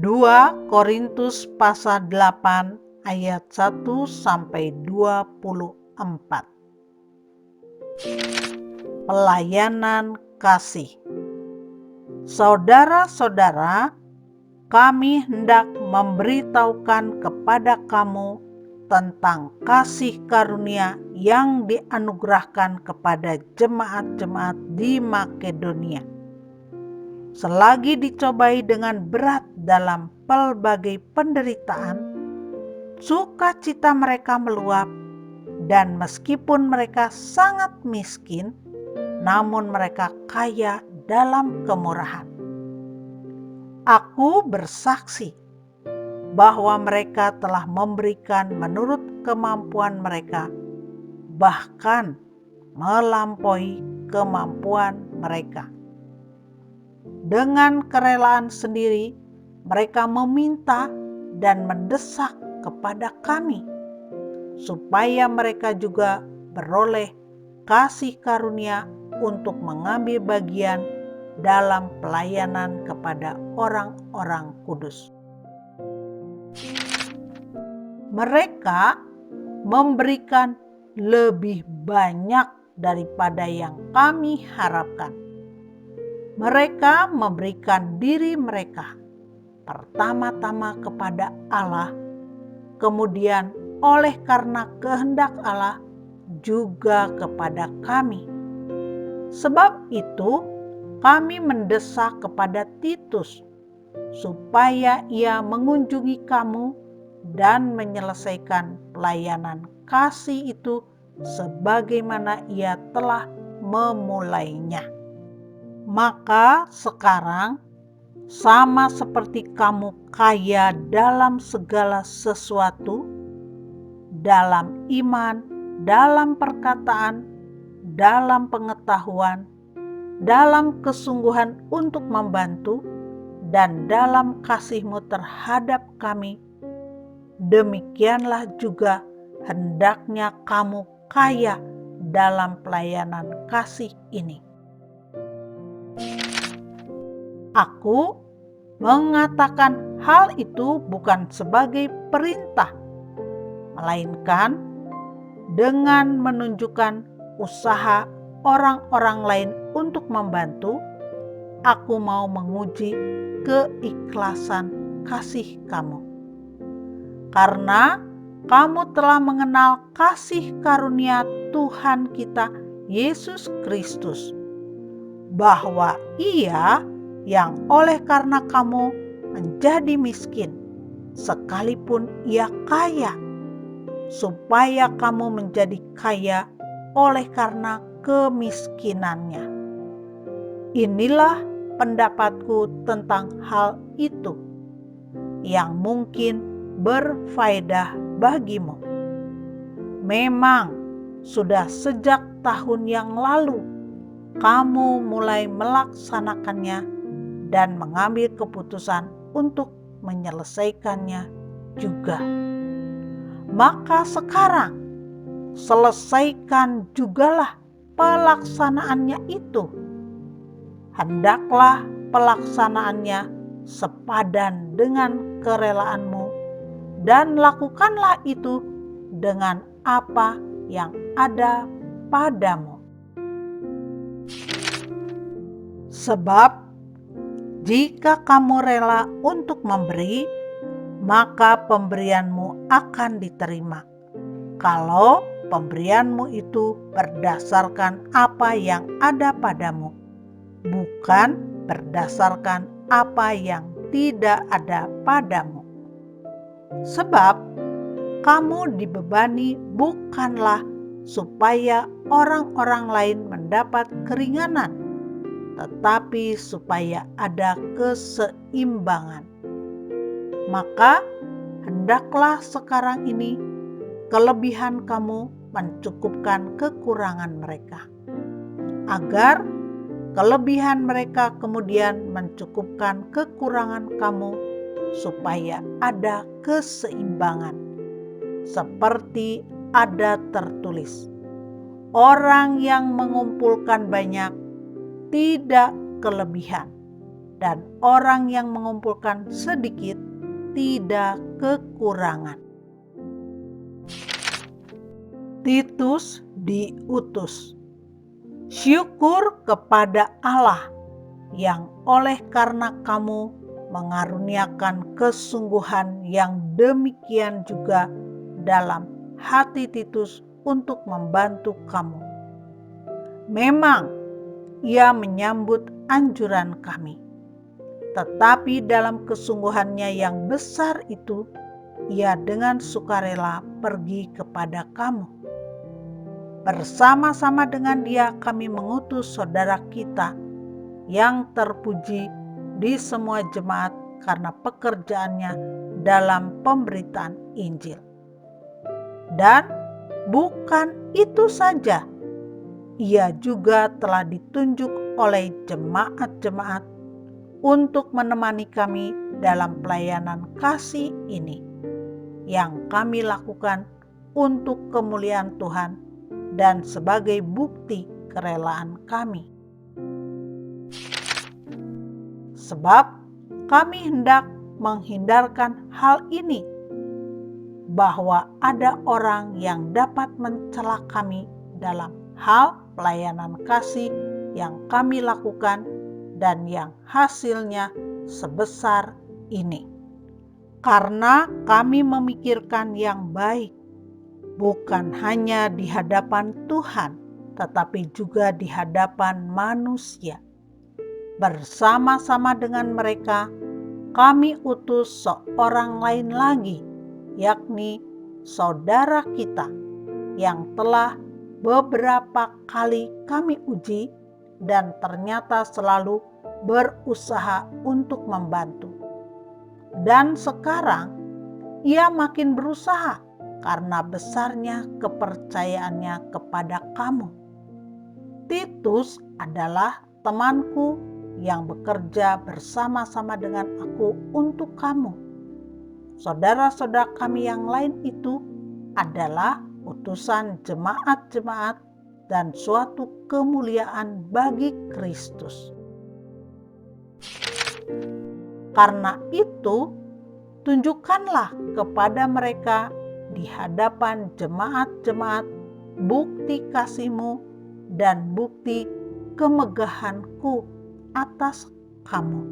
2 Korintus pasal 8 ayat 1 sampai 24. Pelayanan kasih. Saudara-saudara, kami hendak memberitahukan kepada kamu tentang kasih karunia yang dianugerahkan kepada jemaat-jemaat di Makedonia. Selagi dicobai dengan berat dalam pelbagai penderitaan, sukacita mereka meluap, dan meskipun mereka sangat miskin, namun mereka kaya dalam kemurahan. Aku bersaksi bahwa mereka telah memberikan menurut kemampuan mereka, bahkan melampaui kemampuan mereka. Dengan kerelaan sendiri, mereka meminta dan mendesak kepada kami, supaya mereka juga beroleh kasih karunia untuk mengambil bagian dalam pelayanan kepada orang-orang kudus. Mereka memberikan lebih banyak daripada yang kami harapkan. Mereka memberikan diri mereka pertama-tama kepada Allah, kemudian oleh karena kehendak Allah juga kepada kami. Sebab itu kami mendesak kepada Titus supaya ia mengunjungi kamu dan menyelesaikan pelayanan kasih itu sebagaimana ia telah memulainya. Maka sekarang, sama seperti kamu kaya dalam segala sesuatu, dalam iman, dalam perkataan, dalam pengetahuan, dalam kesungguhan untuk membantu, dan dalam kasihmu terhadap kami, demikianlah juga hendaknya kamu kaya dalam pelayanan kasih ini. Aku mengatakan hal itu bukan sebagai perintah, melainkan dengan menunjukkan usaha orang-orang lain untuk membantu. Aku mau menguji keikhlasan kasih kamu, karena kamu telah mengenal kasih karunia Tuhan kita Yesus Kristus, bahwa Ia yang oleh karena kamu menjadi miskin, sekalipun Ia kaya, supaya kamu menjadi kaya oleh karena kemiskinannya. Inilah pendapatku tentang hal itu, yang mungkin berfaedah bagimu. Memang sudah sejak tahun yang lalu kamu mulai melaksanakannya dan mengambil keputusan untuk menyelesaikannya juga. Maka sekarang selesaikan jugalah pelaksanaannya itu. Hendaklah pelaksanaannya sepadan dengan kerelaanmu, dan lakukanlah itu dengan apa yang ada padamu. Sebab jika kamu rela untuk memberi, maka pemberianmu akan diterima. Kalau pemberianmu itu berdasarkan apa yang ada padamu, bukan berdasarkan apa yang tidak ada padamu. Sebab kamu dibebani bukanlah supaya orang-orang lain mendapat keringanan, tetapi supaya ada keseimbangan. Maka hendaklah sekarang ini kelebihan kamu mencukupkan kekurangan mereka, agar kelebihan mereka kemudian mencukupkan kekurangan kamu, supaya ada keseimbangan. Seperti ada tertulis, orang yang mengumpulkan banyak tidak kelebihan, dan orang yang mengumpulkan sedikit tidak kekurangan. Titus diutus. Syukur kepada Allah yang oleh karena kamu mengaruniakan kesungguhan yang demikian juga dalam hati Titus untuk membantu kamu. Memang ia menyambut anjuran kami, tetapi dalam kesungguhannya yang besar itu, ia dengan sukarela pergi kepada kamu. Bersama-sama dengan dia kami mengutus saudara kita yang terpuji di semua jemaat karena pekerjaannya dalam pemberitaan Injil. Dan bukan itu saja, ia juga telah ditunjuk oleh jemaat-jemaat untuk menemani kami dalam pelayanan kasih ini yang kami lakukan untuk kemuliaan Tuhan dan sebagai bukti kerelaan kami. Sebab kami hendak menghindarkan hal ini, bahwa ada orang yang dapat mencela kami dalam hal pelayanan kasih yang kami lakukan dan yang hasilnya sebesar ini. Karena kami memikirkan yang baik, bukan hanya di hadapan Tuhan, tetapi juga di hadapan manusia. Bersama-sama dengan mereka, kami utus seorang lain lagi, yakni saudara kita yang telah beberapa kali kami uji dan ternyata selalu berusaha untuk membantu. Dan sekarang ia makin berusaha karena besarnya kepercayaannya kepada kamu. Titus adalah temanku yang bekerja bersama-sama dengan aku untuk kamu. Saudara-saudara kami yang lain itu adalah utusan jemaat-jemaat dan suatu kemuliaan bagi Kristus. Karena itu, tunjukkanlah kepada mereka di hadapan jemaat-jemaat bukti kasih-Mu dan bukti kemegahan-Ku atas kamu.